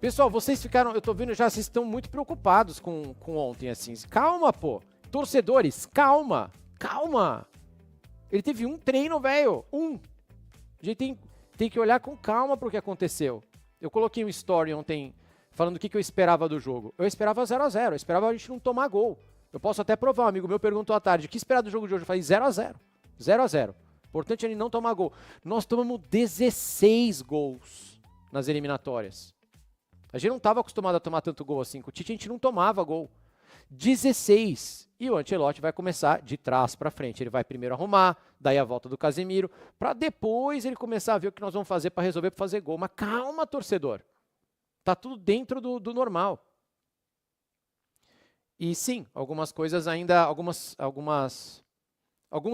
Pessoal, vocês ficaram, eu tô vendo já, vocês estão muito preocupados com ontem, assim. Calma, pô. Torcedores, calma. Calma. Ele teve um treino, velho. A gente tem que olhar com calma pro que aconteceu. Eu coloquei um story ontem falando o que eu esperava do jogo. Eu esperava 0x0, eu esperava a gente não tomar gol. Eu posso até provar, um amigo meu perguntou à tarde, o que esperar do jogo de hoje? Eu falei 0x0. 0x0. Importante é ele não tomar gol. Nós tomamos 16 gols nas eliminatórias. A gente não estava acostumado a tomar tanto gol assim. Com o Tite a gente não tomava gol. 16. E o Ancelotti vai começar de trás para frente. Ele vai primeiro arrumar, daí a volta do Casemiro, para depois ele começar a ver o que nós vamos fazer para resolver, para fazer gol. Mas calma, torcedor. Tá tudo dentro do normal. E sim, algumas coisas ainda, alguns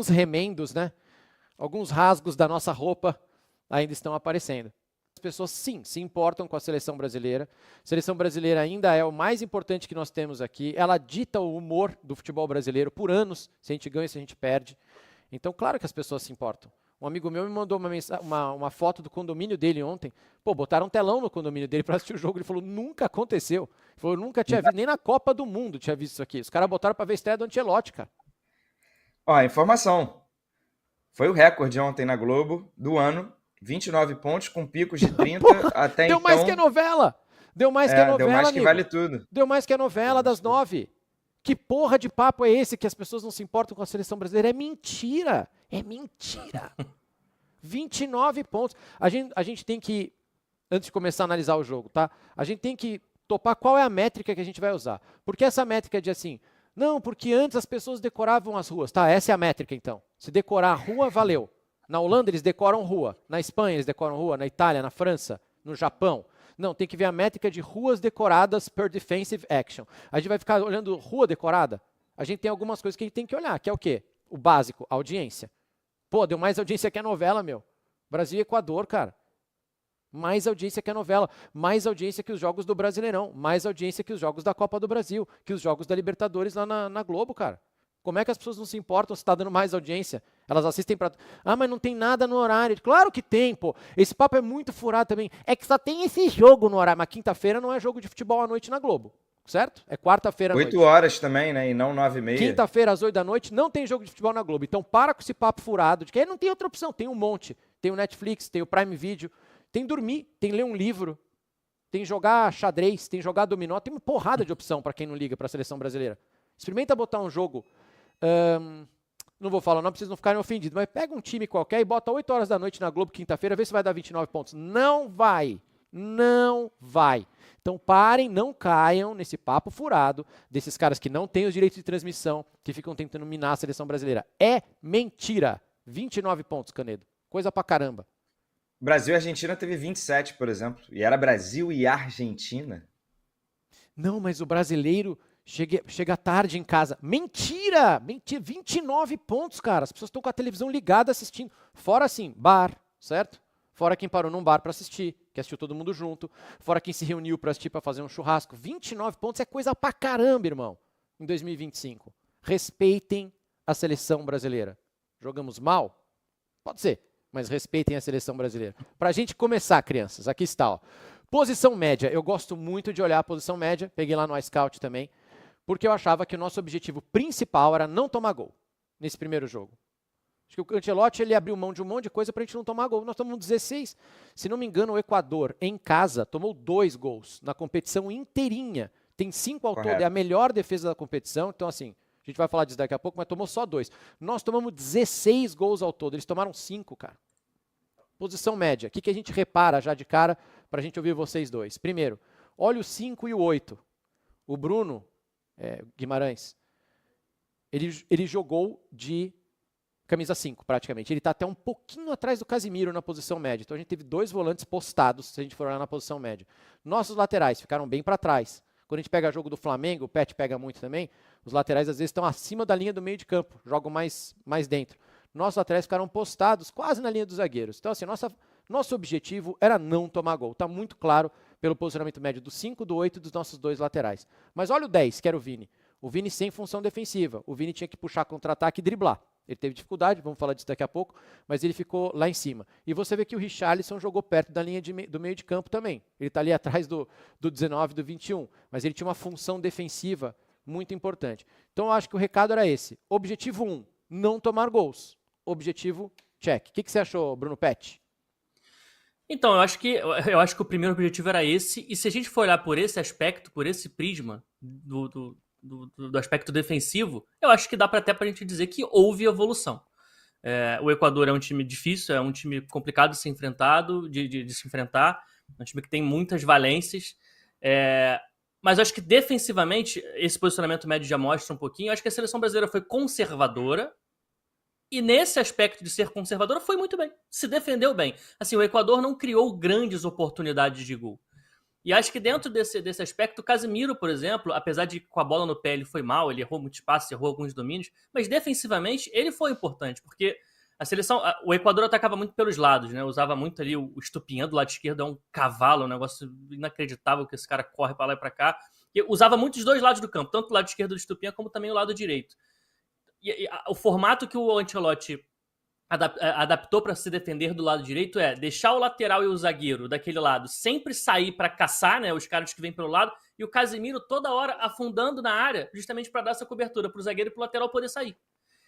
remendos, né? Alguns rasgos da nossa roupa ainda estão aparecendo. As pessoas, sim, se importam com a seleção brasileira. A seleção brasileira ainda é o mais importante que nós temos aqui. Ela dita o humor do futebol brasileiro por anos, se a gente ganha, se a gente perde. Então, claro que as pessoas se importam. Um amigo meu me mandou uma foto do condomínio dele ontem. Pô, botaram um telão no condomínio dele para assistir o jogo. Ele falou, nunca aconteceu. Ele falou, nunca tinha visto, nem na Copa do Mundo tinha visto isso aqui. Os caras botaram para ver a estreia do Ancelotti, cara. Ó, informação. Foi o recorde ontem na Globo do ano. 29 pontos com picos de 30 até deu então. Mais que a novela. Deu mais que a novela, deu mais que amigo. vale tudo. Deu mais que a novela das 9. Que porra de papo é esse que as pessoas não se importam com a seleção brasileira? É mentira. É mentira. 29 pontos. A gente tem que, antes de começar a analisar o jogo, tá? A gente tem que topar qual é a métrica que a gente vai usar. Porque essa métrica de assim, não, porque antes as pessoas decoravam as ruas. Tá, essa é a métrica então. Se decorar a rua, valeu. Na Holanda eles decoram rua, na Espanha eles decoram rua, na Itália, na França, no Japão. Não, tem que ver a métrica de ruas decoradas per defensive action. A gente vai ficar olhando rua decorada? A gente tem algumas coisas que a gente tem que olhar, que é o quê? O básico, a audiência. Pô, deu mais audiência que a novela, meu. Brasil e Equador, cara. Mais audiência que a novela, mais audiência que os jogos do Brasileirão, mais audiência que os jogos da Copa do Brasil, que os jogos da Libertadores lá na Globo, cara. Como é que as pessoas não se importam se está dando mais audiência? Elas assistem para... Ah, mas não tem nada no horário. Claro que tem, pô. Esse papo é muito furado também. É que só tem esse jogo no horário. Mas quinta-feira não é jogo de futebol à noite na Globo, certo? É quarta-feira à noite. 8 horas também, né? E não 9h30. Quinta-feira às 8 da noite não tem jogo de futebol na Globo. Então para com esse papo furado de que não tem outra opção. Tem um monte. Tem o Netflix, tem o Prime Video. Tem dormir, tem ler um livro. Tem jogar xadrez, tem jogar dominó. Tem uma porrada de opção para quem não liga para a seleção brasileira. Experimenta botar um jogo... não vou falar, não, pra vocês não ficarem ofendidos, mas pega um time qualquer e bota 8 horas da noite na Globo quinta-feira, vê se vai dar 29 pontos. Não vai. Não vai. Então parem, não caiam nesse papo furado desses caras que não têm os direitos de transmissão, que ficam tentando minar a seleção brasileira. É mentira. 29 pontos, Canedo. Coisa pra caramba. Brasil e Argentina teve 27, por exemplo. E era Brasil e Argentina. Não, mas o brasileiro... Chega tarde em casa. Mentira! Mentira! 29 pontos, cara. As pessoas estão com a televisão ligada assistindo. Fora assim, bar, certo? Fora quem parou num bar para assistir, que assistiu todo mundo junto. Fora quem se reuniu para assistir, para fazer um churrasco. 29 pontos é coisa pra caramba, irmão. Em 2025. Respeitem a seleção brasileira. Jogamos mal? Pode ser, mas respeitem a seleção brasileira. Pra gente começar, crianças, aqui está, ó. Posição média. Eu gosto muito de olhar a posição média. Peguei lá no iScout também. Porque eu achava que o nosso objetivo principal era não tomar gol nesse primeiro jogo. Acho que o Ancelotti ele abriu mão de um monte de coisa para a gente não tomar gol. Nós tomamos 16. Se não me engano, o Equador, em casa, tomou 2 gols na competição inteirinha. Tem 5 ao todo, é a melhor defesa da competição. Então, assim, a gente vai falar disso daqui a pouco, mas tomou só 2. Nós tomamos 16 gols ao todo. Eles tomaram 5, cara. Posição média. O que a gente repara já de cara para a gente ouvir vocês dois? Primeiro, olha o 5 e o 8. O Bruno... Guimarães, ele jogou de camisa 5, praticamente. Ele está até um pouquinho atrás do Casemiro na posição média. Então a gente teve 2 volantes postados, se a gente for olhar na posição média. Nossos laterais ficaram bem para trás. Quando a gente pega jogo do Flamengo, o Pet pega muito também, os laterais às vezes estão acima da linha do meio de campo, jogam mais dentro. Nossos laterais ficaram postados quase na linha dos zagueiros. Então assim, nosso objetivo era não tomar gol. Está muito claro pelo posicionamento médio do 5, do 8 e dos nossos 2 laterais. Mas olha o 10, que era o Vini. O Vini sem função defensiva. O Vini tinha que puxar contra-ataque e driblar. Ele teve dificuldade, vamos falar disso daqui a pouco, mas ele ficou lá em cima. E você vê que o Richarlison jogou perto da linha do meio de campo também. Ele está ali atrás do 19 e do 21, mas ele tinha uma função defensiva muito importante. Então eu acho que o recado era esse. Objetivo 1, não tomar gols. Objetivo, check. O que você achou, Bruno Petti? Então, eu acho que o primeiro objetivo era esse, e se a gente for olhar por esse aspecto, por esse prisma do aspecto defensivo, eu acho que dá até pra gente dizer que houve evolução. O Equador é um time difícil, é um time complicado de ser enfrentado, de se enfrentar, é um time que tem muitas valências, mas eu acho que defensivamente, esse posicionamento médio já mostra um pouquinho. Eu acho que a seleção brasileira foi conservadora, e nesse aspecto de ser conservadora foi muito bem, se defendeu bem. Assim, o Equador não criou grandes oportunidades de gol. E acho que dentro desse aspecto, o Casemiro, por exemplo, apesar de com a bola no pé ele foi mal, ele errou muito espaço, errou alguns domínios, mas defensivamente ele foi importante, porque a seleção, o Equador atacava muito pelos lados, né? Usava muito ali o Estupiñán do lado esquerdo, é um cavalo, um negócio inacreditável que esse cara corre para lá e para cá. E usava muito os dois lados do campo, tanto o lado esquerdo do Estupiñán como também o lado direito. E o formato que o Ancelotti adaptou para se defender do lado direito é deixar o lateral e o zagueiro daquele lado sempre sair para caçar, né, os caras que vêm pelo lado, e o Casemiro toda hora afundando na área, justamente para dar essa cobertura para o zagueiro e para o lateral poder sair.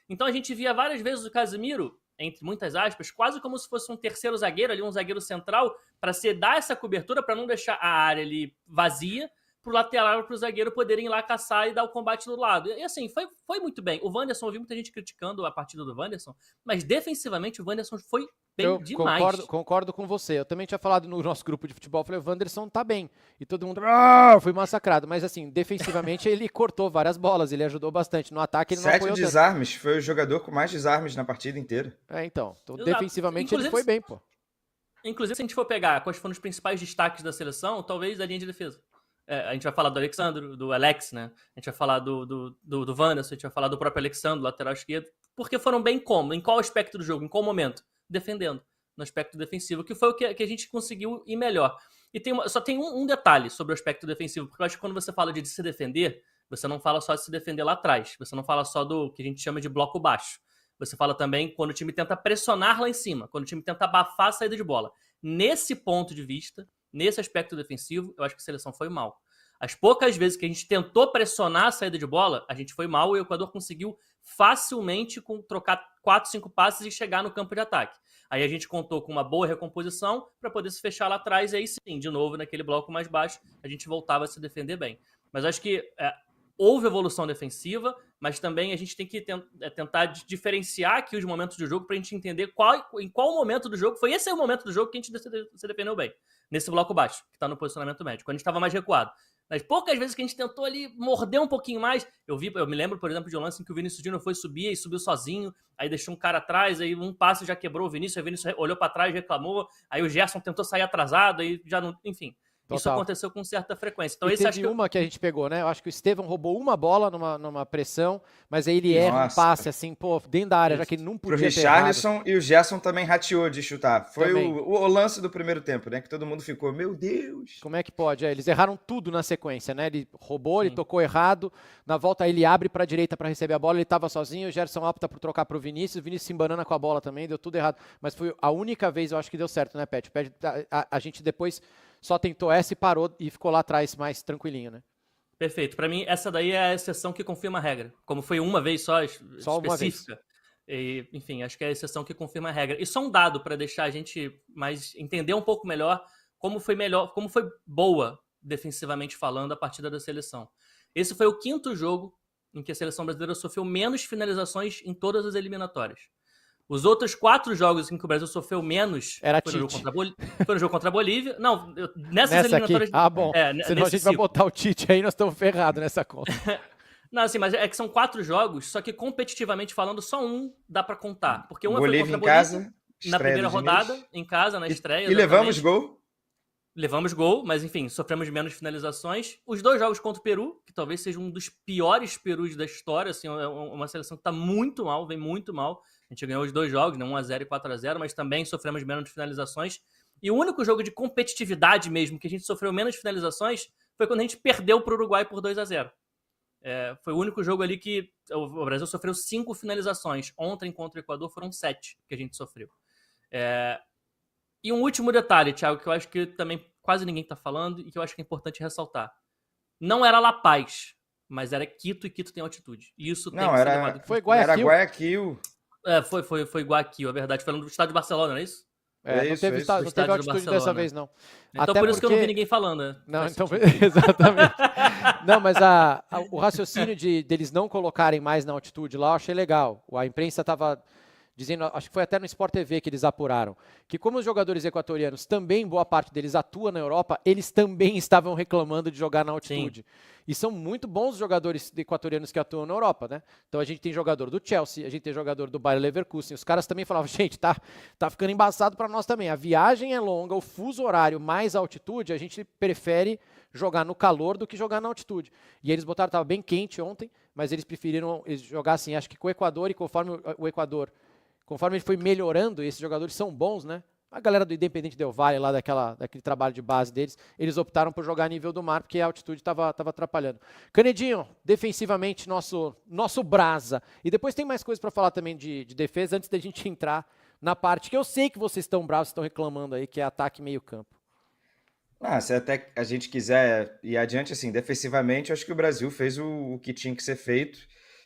Então a gente via várias vezes o Casemiro, entre muitas aspas, quase como se fosse um terceiro zagueiro, ali um zagueiro central, para se dar essa cobertura, para não deixar a área ali vazia, pro lateral e pro zagueiro poderem ir lá caçar e dar o combate do lado. E assim, foi muito bem. O Wanderson, eu vi muita gente criticando a partida do Wanderson, mas defensivamente o Wanderson foi bem demais. Concordo com você. Eu também tinha falado no nosso grupo de futebol, falei, o Wanderson tá bem. E todo mundo foi massacrado. Mas assim, defensivamente ele cortou várias bolas, ele ajudou bastante. No ataque ele não apoiou 7 desarmes, foi o jogador com mais desarmes na partida inteira. Então defensivamente ele foi bem, pô. Inclusive, se a gente for pegar quais foram os principais destaques da seleção, talvez a linha de defesa. A gente vai falar do Alexandre, do Alex, né? A gente vai falar do Wanderson, a gente vai falar do próprio Alexandre, lateral esquerdo. Porque foram bem como? Em qual aspecto do jogo? Em qual momento? Defendendo. No aspecto defensivo, que foi o que a gente conseguiu ir melhor. E só tem um detalhe sobre o aspecto defensivo, porque eu acho que quando você fala de se defender, você não fala só de se defender lá atrás. Você não fala só do que a gente chama de bloco baixo. Você fala também quando o time tenta pressionar lá em cima, quando o time tenta abafar a saída de bola. Nesse ponto de vista, nesse aspecto defensivo, eu acho que a seleção foi mal. As poucas vezes que a gente tentou pressionar a saída de bola, a gente foi mal e o Equador conseguiu facilmente trocar 4, 5 passes e chegar no campo de ataque. Aí a gente contou com uma boa recomposição para poder se fechar lá atrás e aí sim, de novo, naquele bloco mais baixo, a gente voltava a se defender bem. Mas acho que houve evolução defensiva, mas também a gente tem que tentar diferenciar aqui os momentos do jogo para a gente entender em qual momento do jogo, foi esse o momento do jogo que a gente se defendeu bem, nesse bloco baixo, que está no posicionamento médio, quando a gente estava mais recuado. Mas poucas vezes que a gente tentou ali morder um pouquinho mais, eu me lembro, por exemplo, de um lance em que o Vinícius Júnior foi subir e subiu sozinho, aí deixou um cara atrás, aí um passe já quebrou o Vinícius olhou para trás, reclamou, aí o Gerson tentou sair atrasado, aí já não, enfim. Total. Isso aconteceu com certa frequência. Então, teve uma que a gente pegou, né? Eu acho que o Estevão roubou uma bola numa pressão, mas aí ele erra um passe assim, pô, dentro da área, já que ele não podia ter errado. Pro Richarlison e o Gerson também rateou de chutar. Foi o lance do primeiro tempo, né? Que todo mundo ficou, meu Deus. Como é que pode? Eles erraram tudo na sequência, né? Ele roubou, ele tocou errado, na volta ele abre pra direita pra receber a bola, ele tava sozinho, o Gerson opta por trocar pro Vinícius, o Vinícius se embanana com a bola também, deu tudo errado. Mas foi a única vez, eu acho que deu certo, né, Pet? A gente depois só tentou essa e parou e ficou lá atrás mais tranquilinho, né? Perfeito. Para mim, essa daí é a exceção que confirma a regra. Como foi uma vez só específica. Uma vez. E, enfim, acho que é a exceção que confirma a regra. E só um dado para deixar a gente entender um pouco melhor como foi boa, defensivamente falando, a partida da seleção. Esse foi o 5º jogo em que a seleção brasileira sofreu menos finalizações em todas as eliminatórias. Os outros 4 jogos em que o Brasil sofreu menos foi no jogo contra a Bolívia. Não, nessas eliminatórias... Aqui? Ah, bom. Senão a gente vai botar o Tite aí, nós estamos ferrados nessa conta. Não, assim, mas é que são 4 jogos, só que competitivamente falando, só um dá pra contar. Porque uma Bolívia foi contra a Bolívia, em casa, na primeira rodada, em casa, na estreia. E levamos gol. Levamos gol, mas enfim, sofremos menos finalizações. Os 2 jogos contra o Peru, que talvez seja um dos piores Perus da história, assim, é uma seleção que tá muito mal, vem muito mal. A gente ganhou os 2 jogos, né, 1-0 e 4-0, mas também sofremos menos finalizações. E o único jogo de competitividade mesmo, que a gente sofreu menos finalizações, foi quando a gente perdeu pro Uruguai por 2-0. Foi o único jogo ali que o Brasil sofreu 5 finalizações. Ontem, contra o Equador, foram 7 que a gente sofreu. E um último detalhe, Thiago, que eu acho que também quase ninguém está falando e que eu acho que é importante ressaltar. Não era La Paz, mas era Quito, e Quito tem altitude. E isso tem Não, que ser era, levado em Foi era Guayaquil. Guayaquil. Foi Guayaquil, é verdade. Falando do estado de Barcelona, não é isso? Não Isso, teve, isso. não Do teve estádio de altitude Barcelona. dessa vez, não. Então Até por isso que eu não vi porque- ninguém falando. Né? Não, Faz então, sentido. exatamente. Não, mas o raciocínio deles não colocarem mais na altitude lá, eu achei legal. A imprensa estava dizendo, acho que foi até no Sport TV que eles apuraram, que como os jogadores equatorianos também, boa parte deles atua na Europa, eles também estavam reclamando de jogar na altitude. E são muito bons os jogadores equatorianos que atuam na Europa, né? Então a gente tem jogador do Chelsea, a gente tem jogador do Bayer Leverkusen, os caras também falavam, gente, tá ficando embaçado para nós também. A viagem é longa, o fuso horário mais altitude, a gente prefere jogar no calor do que jogar na altitude. E eles botaram, estava bem quente ontem, mas eles preferiram jogar assim, acho que com o Equador, e conforme o Equador, conforme ele foi melhorando, esses jogadores são bons, né? A galera do Independente Del Valle, lá daquele trabalho de base deles, eles optaram por jogar a nível do mar, porque a altitude estava atrapalhando. Canedinho, defensivamente, nosso brasa. E depois tem mais coisas para falar também de defesa, antes da gente entrar na parte que eu sei que vocês estão bravos, estão reclamando aí, que é ataque e meio campo. Se até a gente quiser ir adiante, assim, defensivamente, eu acho que o Brasil fez o que tinha que ser feito.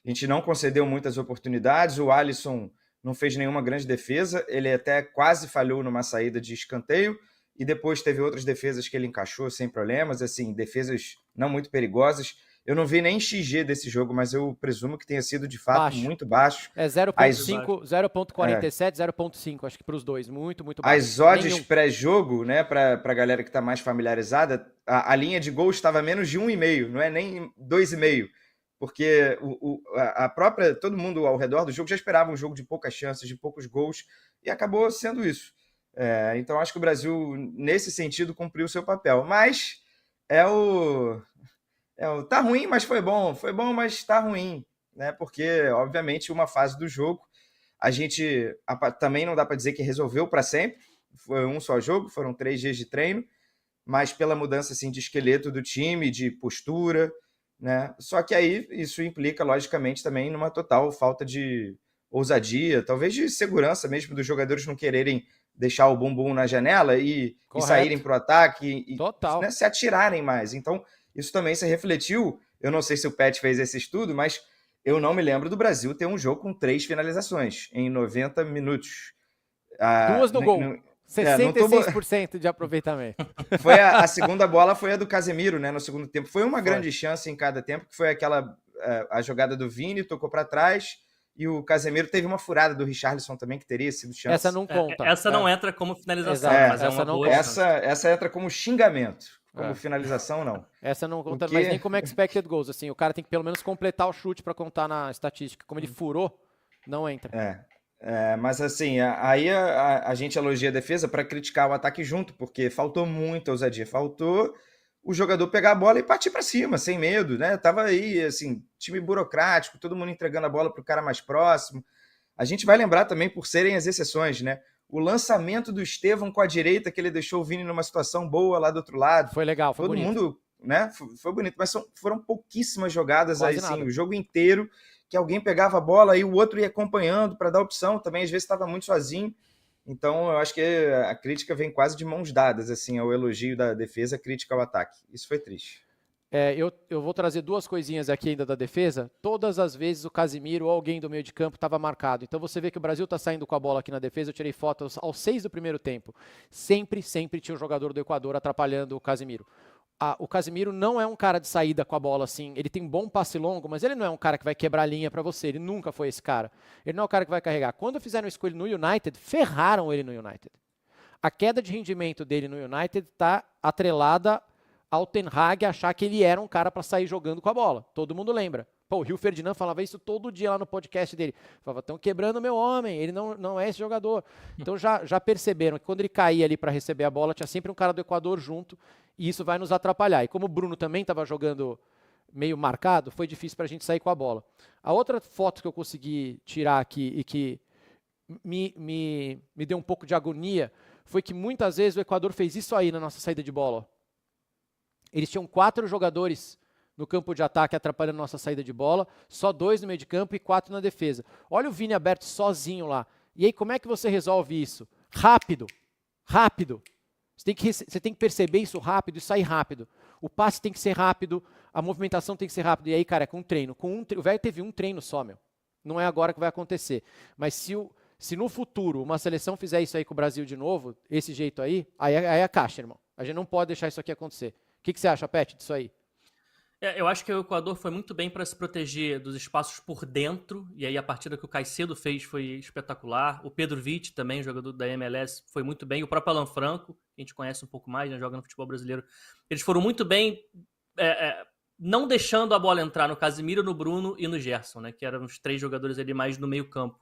A gente não concedeu muitas oportunidades, o Alisson não fez nenhuma grande defesa, ele até quase falhou numa saída de escanteio, e depois teve outras defesas que ele encaixou sem problemas, assim, defesas não muito perigosas. Eu não vi nem XG desse jogo, mas eu presumo que tenha sido, de fato, muito baixo. É 0.5, 0.47, 0.5, acho que para os dois, muito baixo. As odds pré-jogo, né, para a galera que está mais familiarizada, a linha de gol estava menos de 1,5, não é nem 2,5. Porque a própria, todo mundo ao redor do jogo já esperava um jogo de poucas chances, de poucos gols, e acabou sendo isso. Então acho que o Brasil, nesse sentido, cumpriu o seu papel. Mas tá ruim, mas foi bom. Foi bom, mas tá ruim. Né? Porque, obviamente, uma fase do jogo, a gente também não dá para dizer que resolveu para sempre. Foi um só jogo, foram 3 dias de treino, mas pela mudança assim, de esqueleto do time, de postura, né? Só que aí isso implica, logicamente, também numa total falta de ousadia, talvez de segurança mesmo dos jogadores não quererem deixar o bumbum na janela e saírem para o ataque e né, se atirarem mais. Então, isso também se refletiu. Eu não sei se o Pet fez esse estudo, mas eu não me lembro do Brasil ter um jogo com 3 finalizações em 90 minutos. 2 no gol. 66% de aproveitamento. Foi a segunda bola foi a do Casemiro, né, no segundo tempo. Foi uma grande chance em cada tempo, que foi aquela a jogada do Vini, tocou para trás, e o Casemiro teve uma furada do Richarlison também, que teria sido chance. Essa não conta. Essa não entra como finalização, mas é uma boa chance. Essa entra como xingamento, como finalização não. Essa não conta mais nem como expected goals. Assim, o cara tem que pelo menos completar o chute para contar na estatística. Como ele furou, não entra. Mas assim, aí a gente elogia a defesa para criticar o ataque junto, porque faltou muita ousadia, faltou o jogador pegar a bola e partir para cima, sem medo, né? Tava aí, assim, time burocrático, todo mundo entregando a bola para o cara mais próximo. A gente vai lembrar também, por serem as exceções, né? O lançamento do Estevão com a direita, que ele deixou o Vini numa situação boa lá do outro lado. Foi legal, foi bonito. Todo mundo, né? Foi bonito, mas foram pouquíssimas jogadas quase aí, assim, nada. o jogo inteiro, que alguém pegava a bola e o outro ia acompanhando para dar opção, também às vezes estava muito sozinho. Então eu acho que a crítica vem quase de mãos dadas, assim, ao elogio da defesa, a crítica ao ataque. Isso foi triste. Eu vou trazer 2 coisinhas aqui ainda da defesa. Todas as vezes o Casemiro ou alguém do meio de campo estava marcado. Então você vê que o Brasil está saindo com a bola aqui na defesa. Eu tirei fotos aos 6 do primeiro tempo. Sempre tinha um jogador do Equador atrapalhando o Casemiro. O Casemiro não é um cara de saída com a bola assim. Ele tem bom passe longo, mas ele não é um cara que vai quebrar a linha para você. Ele nunca foi esse cara. Ele não é o cara que vai carregar. Quando fizeram isso com ele no United, ferraram ele no United. A queda de rendimento dele no United está atrelada ao Ten Hag achar que ele era um cara para sair jogando com a bola. Todo mundo lembra. Pô, o Rio Ferdinand falava isso todo dia lá no podcast dele. Falava, estão quebrando o meu homem, ele não é esse jogador. Então já perceberam que quando ele caía ali para receber a bola, tinha sempre um cara do Equador junto, e isso vai nos atrapalhar. E como o Bruno também estava jogando meio marcado, foi difícil para a gente sair com a bola. A outra foto que eu consegui tirar aqui e que me deu um pouco de agonia foi que muitas vezes o Equador fez isso aí na nossa saída de bola. Ó. Eles tinham 4 jogadores no campo de ataque atrapalhando nossa saída de bola, só 2 no meio de campo e 4 na defesa. Olha o Vini aberto sozinho lá. E aí como é que você resolve isso? Rápido. Você tem que perceber isso rápido e sair rápido. O passe tem que ser rápido, a movimentação tem que ser rápida. E aí, cara, é com treino. O velho teve um treino só, meu. Não é agora que vai acontecer. Mas se no futuro uma seleção fizer isso aí com o Brasil de novo, esse jeito aí é caixa, irmão. A gente não pode deixar isso aqui acontecer. O que você acha, Pet, disso aí? Eu acho que o Equador foi muito bem para se proteger dos espaços por dentro, e aí a partida que o Caicedo fez foi espetacular. O Pedro Vitti, também, jogador da MLS, foi muito bem. O próprio Alan Franco, que a gente conhece um pouco mais, né, joga no futebol brasileiro. Eles foram muito bem, não deixando a bola entrar no Casemiro, no Bruno e no Gerson, né, que eram os 3 jogadores ali mais no meio campo.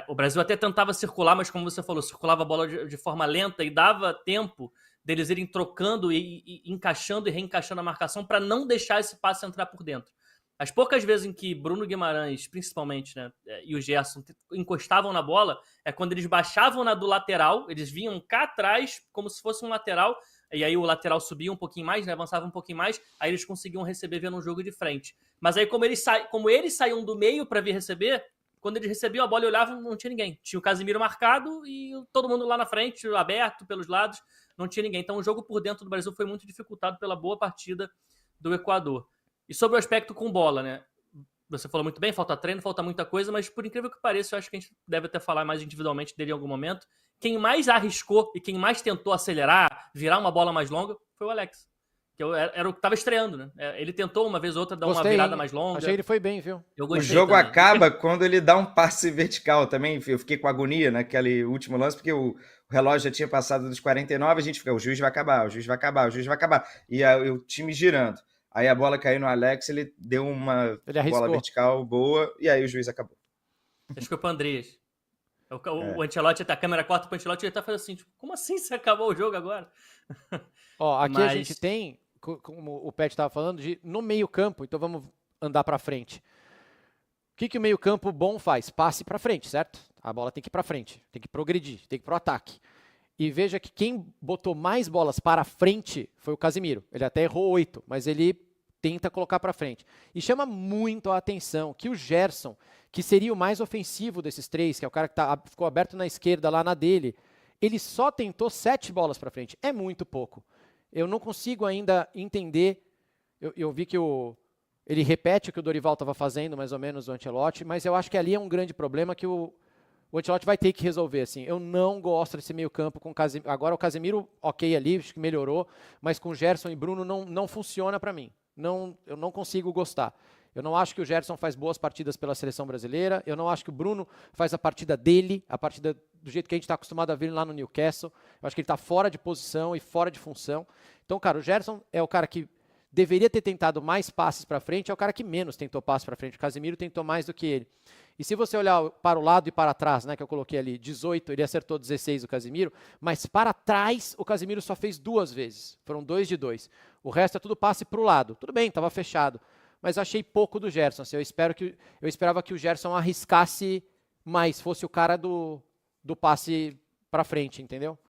O Brasil até tentava circular, mas como você falou, circulava a bola de forma lenta e dava tempo deles irem trocando e encaixando e reencaixando a marcação para não deixar esse passe entrar por dentro. As poucas vezes em que Bruno Guimarães, principalmente, né, e o Gerson encostavam na bola, é quando eles baixavam na do lateral, eles vinham cá atrás como se fosse um lateral, e aí o lateral subia um pouquinho mais, né, avançava um pouquinho mais, aí eles conseguiam receber vendo um jogo de frente. Mas aí como eles saíam do meio para vir receber, quando eles recebiam a bola e olhavam, não tinha ninguém. Tinha o Casemiro marcado e todo mundo lá na frente, aberto pelos lados, não tinha ninguém. Então o jogo por dentro do Brasil foi muito dificultado pela boa partida do Equador. E sobre o aspecto com bola, né? Você falou muito bem, falta treino, falta muita coisa, mas por incrível que pareça, eu acho que a gente deve até falar mais individualmente dele em algum momento. Quem mais arriscou e quem mais tentou acelerar, virar uma bola mais longa, foi o Alex. Que era o que estava estreando, né? Ele tentou uma vez ou outra dar uma virada mais longa. Achei que ele foi bem, viu? O jogo também. acaba quando ele dá um passe vertical também. Eu fiquei com agonia naquele último lance, porque o relógio já tinha passado dos 49, a gente fica, o juiz vai acabar. E aí, o time girando. Aí a bola caiu no Alex, ele deu uma bola vertical boa, e aí o juiz acabou. Acho que foi pro Andreas. O Ancelotti, a câmera corta pro Ancelotti, ele tá fazendo assim, tipo, como assim você acabou o jogo agora? Aqui a gente tem, como o Pet estava falando, no meio campo, então vamos andar para frente. O que o meio campo bom faz? Passe para frente, certo? A bola tem que ir para frente, tem que progredir, tem que ir para o ataque. E veja que quem botou mais bolas para frente foi o Casemiro. Ele até errou 8, mas ele tenta colocar para frente. E chama muito a atenção que o Gerson, que seria o mais ofensivo desses 3, que é o cara que ficou aberto na esquerda lá na dele, ele só tentou 7 bolas para frente. É muito pouco. Eu não consigo ainda entender. Eu vi que ele repete o que o Dorival estava fazendo, mais ou menos, o Ancelotti, mas eu acho que ali é um grande problema que o Ancelotti vai ter que resolver. Assim. Eu não gosto desse meio campo com o Casemiro. Agora o Casemiro, ok ali, acho que melhorou, mas com Gerson e Bruno não funciona para mim. Eu não consigo gostar. Eu não acho que o Gerson faz boas partidas pela seleção brasileira. Eu não acho que o Bruno faz a partida dele, a partida do jeito que a gente está acostumado a ver lá no Newcastle. Eu acho que ele está fora de posição e fora de função. Então, cara, o Gerson é o cara que deveria ter tentado mais passes para frente, é o cara que menos tentou passes para frente. O Casemiro tentou mais do que ele. E se você olhar para o lado e para trás, né, que eu coloquei ali, 18, ele acertou 16 o Casemiro, mas para trás o Casemiro só fez 2 vezes. Foram 2 de 2. O resto é tudo passe para o lado. Tudo bem, estava fechado. Mas eu achei pouco do Gerson. Assim, eu esperava que o Gerson arriscasse mais, fosse o cara do passe para frente, entendeu?